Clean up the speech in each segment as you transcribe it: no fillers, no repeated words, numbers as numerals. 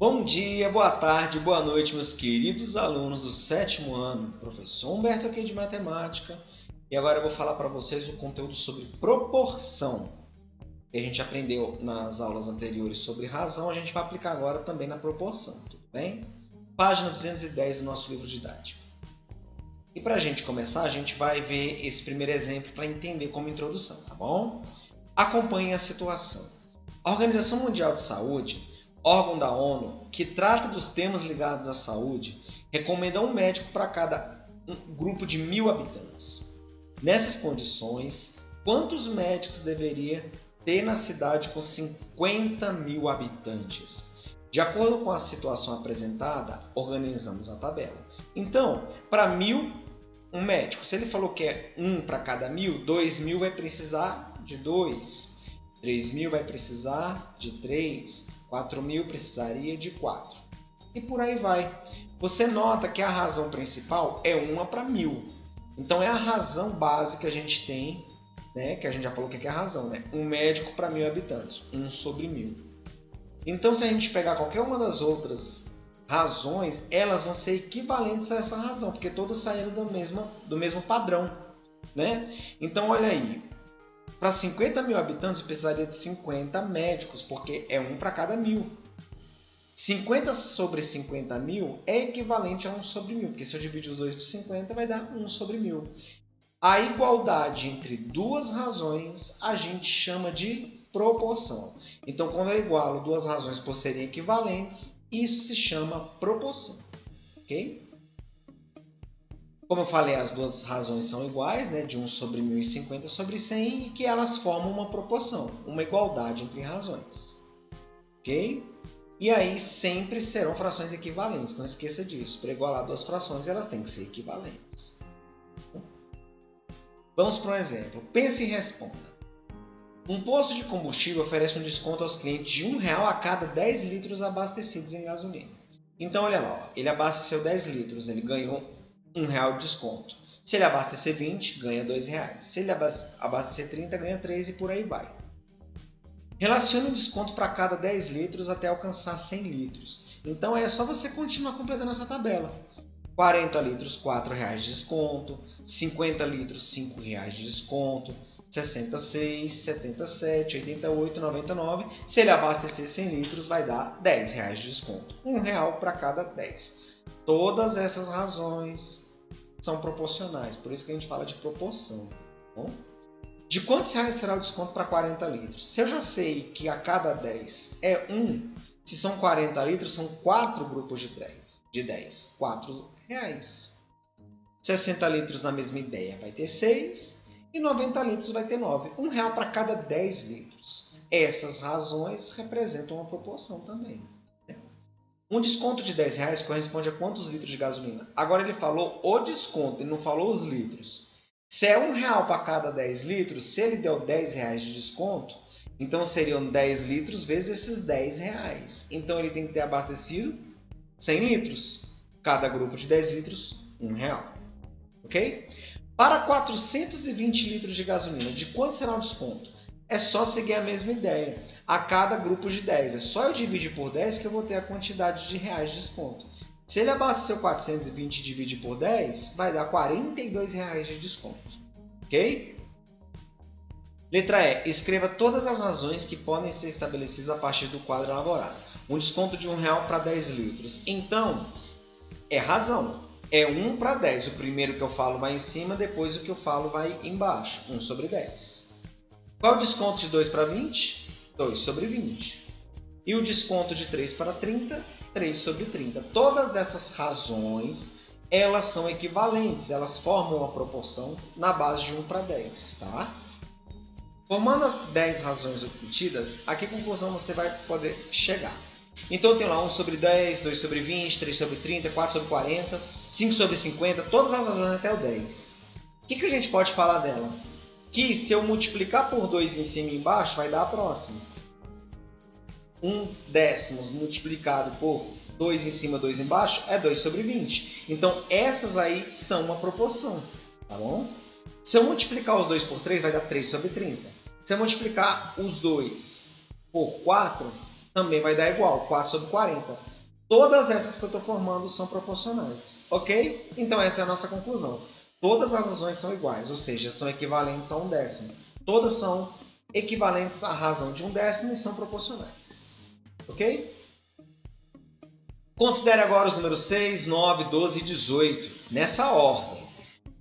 Bom dia, boa tarde, boa noite, meus queridos alunos do sétimo ano. Professor Humberto aqui de Matemática. E agora eu vou falar para vocês o conteúdo sobre proporção. Que a gente aprendeu nas aulas anteriores sobre razão, a gente vai aplicar agora também na proporção, tudo bem? Página 210 do nosso livro didático. E para a gente começar, a gente vai ver esse primeiro exemplo para entender como introdução, tá bom? Acompanhe a situação. A Organização Mundial de Saúde, órgão da ONU, que trata dos temas ligados à saúde, recomenda um médico para cada grupo de 1.000 habitantes. Nessas condições, quantos médicos deveria ter na cidade com 50.000 habitantes? De acordo com a situação apresentada, organizamos a tabela. Então, para 1.000, um médico, se ele falou que é 1 para cada 1.000, 2.000 vai precisar de 2, 3.000 vai precisar de 3, 4.000 precisaria de 4. E por aí vai. Você nota que a razão principal é 1 para 1.000. Então é a razão básica que a gente tem, né? Que a gente já falou que é a razão, né? Um médico para 1.000 habitantes, 1 sobre 1.000. Então se a gente pegar qualquer uma das outras razões, elas vão ser equivalentes a essa razão, porque todas saíram do mesmo padrão, né? Então olha aí. Para 50.000 habitantes, eu precisaria de 50 médicos, porque é 1 para cada 1.000. 50 sobre 50.000 é equivalente a 1 sobre 1.000, porque se eu dividir os dois por 50, vai dar 1 sobre 1.000. A igualdade entre duas razões a gente chama de proporção. Então, quando eu igualo duas razões por serem equivalentes, isso se chama proporção. Ok? Como eu falei, as duas razões são iguais, né, de 1 sobre 1.000 e 50 sobre 100, e que elas formam uma proporção, uma igualdade entre razões. Ok? E aí sempre serão frações equivalentes, não esqueça disso. Para igualar duas frações, elas têm que ser equivalentes. Vamos para um exemplo. Pense e responda. Um posto de combustível oferece um desconto aos clientes de R$1 a cada 10 litros abastecidos em gasolina. Então, olha lá, ó, ele abasteceu 10 litros, ele ganhou R$1 de desconto. Se ele abastecer 20, ganha R$2. Se ele abastecer 30, ganha 3 e por aí vai. Relacione o desconto para cada 10 litros até alcançar 100 litros. Então é só você continuar completando essa tabela. 40 litros, R$4 de desconto. 50 litros, R$5 de desconto. 66, 77, 88, 99. Se ele abastecer 100 litros, vai dar R$10 de desconto. R$1 para cada 10. Todas essas razões são proporcionais, por isso que a gente fala de proporção. Bom? De quantos reais será o desconto para 40 litros? Se eu já sei que a cada 10 é 1, se são 40 litros, são 4 grupos de 10. R$4. 60 litros na mesma ideia vai ter 6 e 90 litros vai ter 9. R$1 para cada 10 litros. Essas razões representam uma proporção também. Um desconto de R$10 corresponde a quantos litros de gasolina? Agora ele falou o desconto, ele não falou os litros. Se é R$1 para cada 10 litros, se ele deu R$10 de desconto, então seriam 10 litros vezes esses R$10. Então ele tem que ter abastecido 100 litros. Cada grupo de 10 litros, R$1. Ok? Para 420 litros de gasolina, de quanto será o desconto? É só seguir a mesma ideia. A cada grupo de 10. É só eu dividir por 10 que eu vou ter a quantidade de reais de desconto. Se ele abasteceu 420 e dividir por 10, vai dar R$42 de desconto. Ok? Letra E. Escreva todas as razões que podem ser estabelecidas a partir do quadro elaborado. Um desconto de R$1 para 10 litros. Então, é razão. É 1 para 10. O primeiro que eu falo vai em cima, depois o que eu falo vai embaixo. 1 sobre 10. Qual é o desconto de 2 para 20? 2 sobre 20. E o desconto de 3 para 30? 3 sobre 30. Todas essas razões, elas são equivalentes. Elas formam uma proporção na base de 1 para 10. Tá? Formando as 10 razões obtidas, a que conclusão você vai poder chegar? Então eu tenho lá 1 sobre 10, 2 sobre 20, 3 sobre 30, 4 sobre 40, 5 sobre 50, todas as razões até o 10. O que a gente pode falar delas? Que se eu multiplicar por 2 em cima e embaixo, vai dar a próxima. 1/10 multiplicado por 2 em cima, 2 embaixo, é 2 sobre 20. Então, essas aí são uma proporção, tá bom? Se eu multiplicar os 2 por 3, vai dar 3 sobre 30. Se eu multiplicar os 2 por 4, também vai dar igual, 4 sobre 40. Todas essas que eu estou formando são proporcionais, ok? Então essa é a nossa conclusão. Todas as razões são iguais, ou seja, são equivalentes a 1/10. Todas são equivalentes à razão de 1/10 e são proporcionais, ok? Considere agora os números 6, 9, 12 e 18, nessa ordem.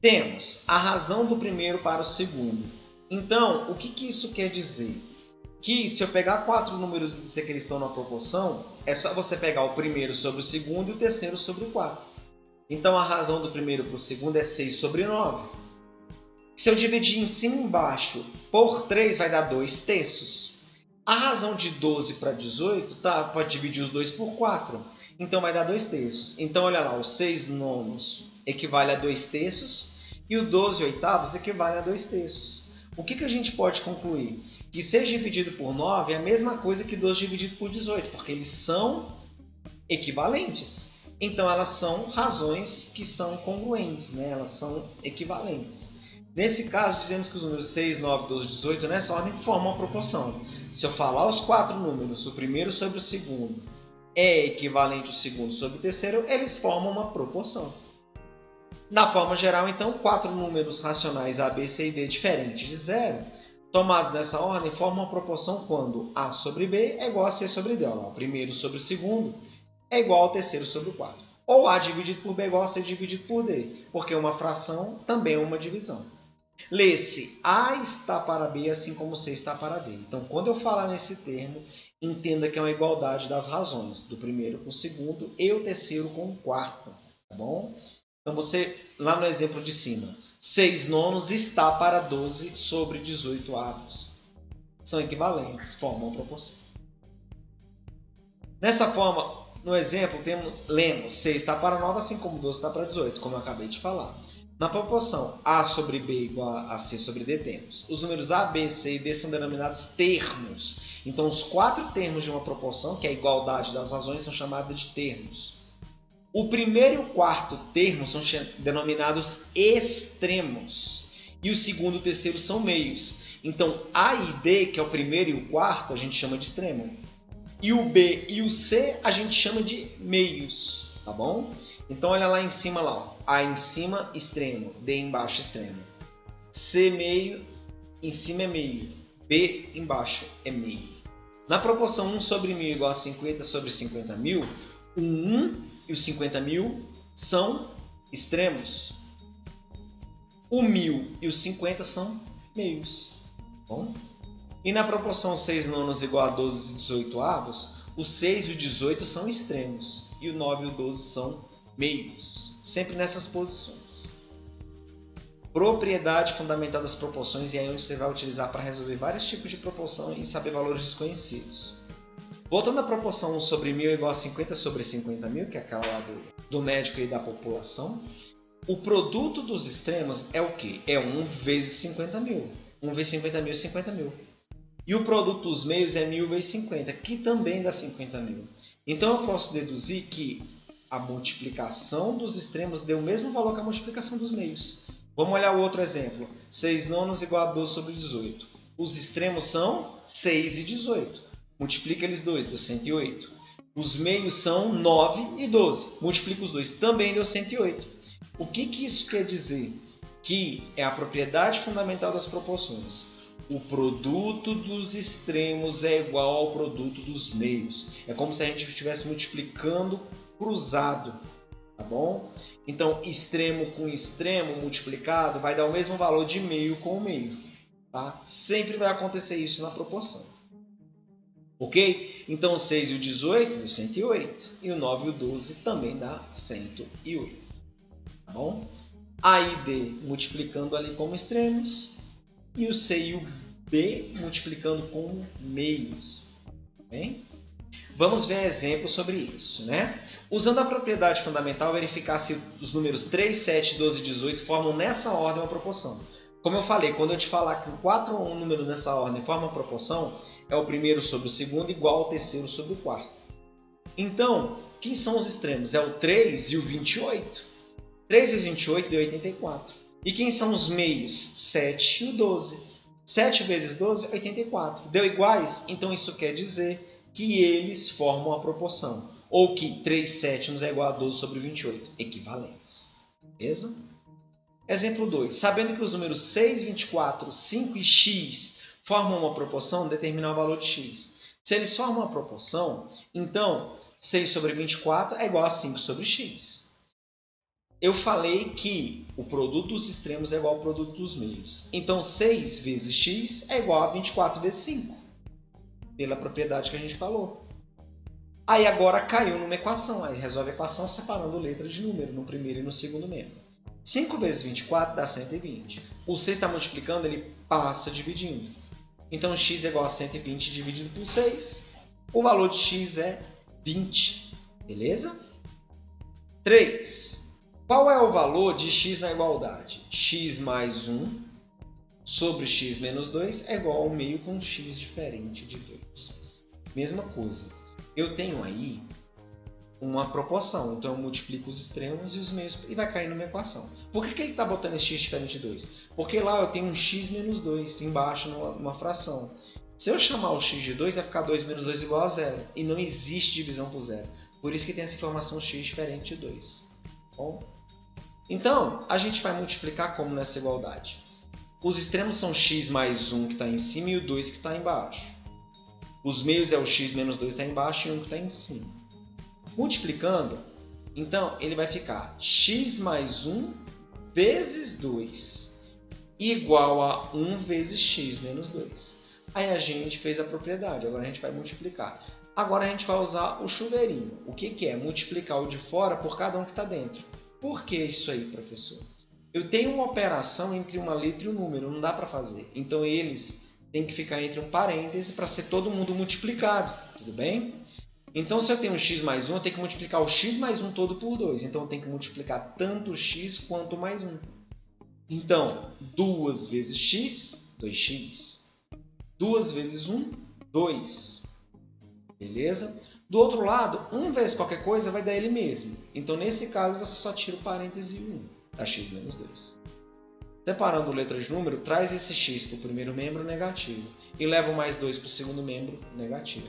Temos a razão do primeiro para o segundo. Então, o que isso quer dizer? Que se eu pegar 4 números e dizer que eles estão na proporção, é só você pegar o primeiro sobre o segundo e o terceiro sobre o 4. Então, a razão do primeiro para o segundo é 6 sobre 9. Se eu dividir em cima e embaixo por 3, vai dar 2/3. A razão de 12 para 18, pode dividir os dois por 4. Então, vai dar 2/3. Então, olha lá, o 6 nonos equivale a 2/3 e o 12 oitavos equivale a 2/3. O que a gente pode concluir? Que 6 dividido por 9 é a mesma coisa que 12 dividido por 18, porque eles são equivalentes. Então, elas são razões que são congruentes, né? Elas são equivalentes. Nesse caso, dizemos que os números 6, 9, 12, 18, nessa ordem, formam uma proporção. Se eu falar os 4 números, o primeiro sobre o segundo, é equivalente ao segundo sobre o terceiro, eles formam uma proporção. Na forma geral, então, 4 números racionais A, B, C e D diferentes de zero, tomados nessa ordem, formam uma proporção quando A sobre B é igual a C sobre D. Olha lá, o primeiro sobre o segundo é igual ao terceiro sobre o 4. Ou A dividido por B é igual a C dividido por D, porque uma fração também é uma divisão. Lê-se A está para B, assim como C está para D. Então, quando eu falar nesse termo, entenda que é uma igualdade das razões, do primeiro com o segundo e o terceiro com o quarto. Tá bom? Então, você, lá no exemplo de cima, 6 nonos está para 12 sobre 18 avos. São equivalentes, formam uma proporção. Nessa forma, no exemplo, lemos 6 está para 9, assim como 12 está para 18, como eu acabei de falar. Na proporção A sobre B igual a C sobre D, temos os números A, B, C e D são denominados termos. Então, os 4 termos de uma proporção, que é a igualdade das razões, são chamados de termos. O primeiro e o quarto termo são denominados extremos. E o segundo e o terceiro são meios. Então, A e D, que é o primeiro e o quarto, a gente chama de extremo. E o B e o C, a gente chama de meios. Tá bom? Então, olha lá em cima, lá, ó. A em cima, extremo. D embaixo, extremo. C meio, em cima é meio. B embaixo é meio. Na proporção 1 sobre 1000 igual a 50 sobre 50.000, o 1 e os 50.000 são extremos. O 1000 e os 50 são meios. Bom? E na proporção 6 nonos igual a 12 e 18 avos, o 6 e o 18 são extremos. E o 9 e o 12 são meios. Sempre nessas posições. Propriedade fundamental das proporções, e aí onde você vai utilizar para resolver vários tipos de proporção e saber valores desconhecidos. Voltando à proporção 1 sobre 1000 igual a 50 sobre 50.000, que é aquela lá do médico e da população, o produto dos extremos é o quê? É 1 vezes 50.000. 1 vezes 50.000 é 50.000. E o produto dos meios é 1000 vezes 50, que também dá 50.000. Então eu posso deduzir que a multiplicação dos extremos deu o mesmo valor que a multiplicação dos meios. Vamos olhar o outro exemplo. 6 nonos igual a 12 sobre 18. Os extremos são 6 e 18. Multiplica eles dois, deu 108. Os meios são 9 e 12. Multiplica os dois, também deu 108. O que isso quer dizer? Que é a propriedade fundamental das proporções. O produto dos extremos é igual ao produto dos meios. É como se a gente estivesse multiplicando cruzado, tá bom? Então, extremo com extremo multiplicado vai dar o mesmo valor de meio com meio, tá? Sempre vai acontecer isso na proporção. Ok? Então, o 6 e o 18 dá 108. E o 9 e o 12 também dá 108. Tá bom? A e D multiplicando ali como extremos. E o C e o B multiplicando como meios. Bem? Vamos ver exemplos sobre isso, né? Usando a propriedade fundamental, verificar se os números 3, 7, 12 e 18 formam nessa ordem uma proporção. Como eu falei, quando eu te falar que 4 números nessa ordem formam uma proporção, é o primeiro sobre o segundo igual ao terceiro sobre o quarto. Então, quem são os extremos? É o 3 e o 28. 3 vezes 28 deu 84. E quem são os meios? 7 e o 12. 7 vezes 12, 84. Deu iguais? Então isso quer dizer que eles formam a proporção. Ou que 3 sétimos é igual a 12 sobre 28. Equivalentes. Beleza? Exemplo 2. Sabendo que os números 6, 24, 5 e x formam uma proporção, determinar o valor de x. Se eles formam uma proporção, então 6 sobre 24 é igual a 5 sobre x. Eu falei que o produto dos extremos é igual ao produto dos meios. Então 6 vezes x é igual a 24 vezes 5. Pela propriedade que a gente falou. Aí agora caiu numa equação. Aí resolve a equação separando letra de número no primeiro e no segundo membro. 5 vezes 24 dá 120. O 6 está multiplicando, ele passa dividindo. Então x é igual a 120 dividido por 6. O valor de x é 20. Beleza? 3. Qual é o valor de x na igualdade? X mais 1 sobre x menos 2 é igual ao meio com x diferente de 2. Mesma coisa. Eu tenho aí uma proporção. Então, eu multiplico os extremos e os meios e vai cair numa equação. Por que ele está botando esse x diferente de 2? Porque lá eu tenho um x menos 2 embaixo numa fração. Se eu chamar o x de 2, vai ficar 2 menos 2 igual a 0. E não existe divisão por 0. Por isso que tem essa informação x diferente de 2. Bom? Então, a gente vai multiplicar como nessa igualdade? Os extremos são x mais 1 que está em cima e o 2 que está embaixo. Os meios é o x menos 2 que está embaixo e 1 que está em cima. Multiplicando, então ele vai ficar x mais 1 vezes 2 igual a 1 vezes x menos 2. Aí a gente fez a propriedade, agora a gente vai multiplicar. Agora a gente vai usar o chuveirinho. O que é? Multiplicar o de fora por cada um que está dentro. Por que isso aí, professor? Eu tenho uma operação entre uma letra e um número, não dá para fazer. Então eles têm que ficar entre um parêntese para ser todo mundo multiplicado, tudo bem? Então se eu tenho x mais 1, eu tenho que multiplicar o x mais 1 todo por 2. Então eu tenho que multiplicar tanto x quanto mais 1. Então 2 vezes x, 2x. 2 vezes 1, 2. Beleza? Do outro lado, 1 vezes qualquer coisa vai dar ele mesmo. Então, nesse caso, você só tira o parêntese 1, dá x menos 2. Separando letra de número, traz esse x para o primeiro membro negativo. E leva o mais 2 para o segundo membro negativo.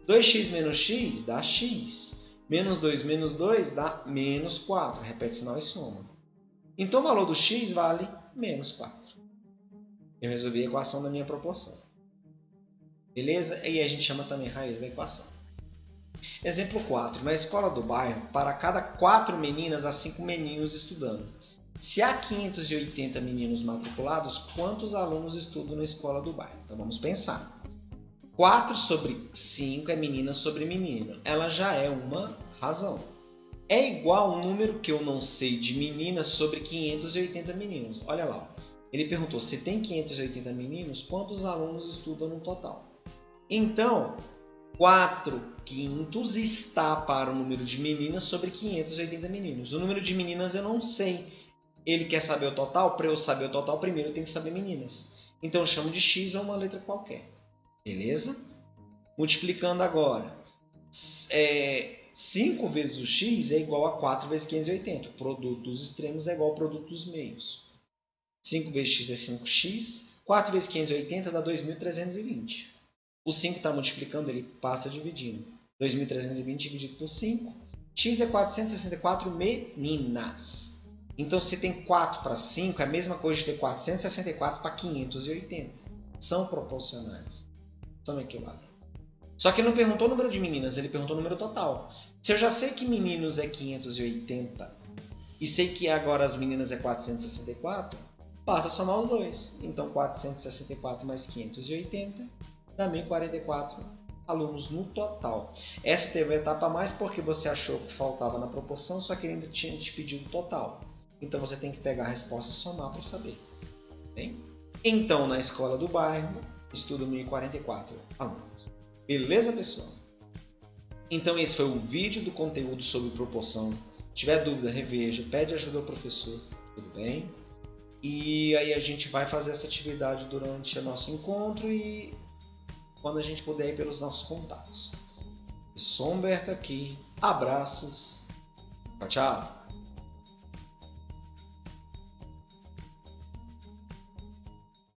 2x menos x dá x. Menos 2 menos 2 dá menos 4. Repete sinal e soma. Então, o valor do x vale menos 4. Eu resolvi a equação da minha proporção. Beleza? E a gente chama também raiz da equação. Exemplo 4. Na escola do bairro, para cada 4 meninas, há 5 meninos estudando. Se há 580 meninos matriculados, quantos alunos estudam na escola do bairro? Então vamos pensar. 4 sobre 5 é menina sobre menino. Ela já é uma razão. É igual ao número que eu não sei de meninas sobre 580 meninos. Olha lá. Ele perguntou, se tem 580 meninos, quantos alunos estudam no total? Então, 4/5 está para o número de meninas sobre 580 meninos. O número de meninas eu não sei. Ele quer saber o total? Para eu saber o total, primeiro eu tenho que saber meninas. Então eu chamo de x ou uma letra qualquer. Beleza? Multiplicando agora. 5 vezes o x é igual a 4 vezes 580. O produto dos extremos é igual ao produto dos meios. 5 vezes x é 5x. 4 vezes 580 dá 2.320. O 5 está multiplicando, ele passa dividindo. 2.320 dividido por 5. X é 464 meninas. Então, se tem 4 para 5, é a mesma coisa de ter 464 para 580. São proporcionais. São equivalentes. Só que ele não perguntou o número de meninas, ele perguntou o número total. Se eu já sei que meninos é 580 e sei que agora as meninas é 464, basta somar os dois. Então, 464 mais 580 dá 1.044 alunos no total. Essa teve a etapa a mais porque você achou que faltava na proporção, só que ele ainda tinha te pedido o total. Então, você tem que pegar a resposta e somar para saber. Bem? Então, na escola do bairro, estudo 1.044 alunos. Beleza, pessoal? Então, esse foi o vídeo do conteúdo sobre proporção. Se tiver dúvida, reveja, pede ajuda ao professor, tudo bem? E aí a gente vai fazer essa atividade durante o nosso encontro e quando a gente puder ir pelos nossos contatos. Eu sou Humberto aqui, abraços, tchau, tchau!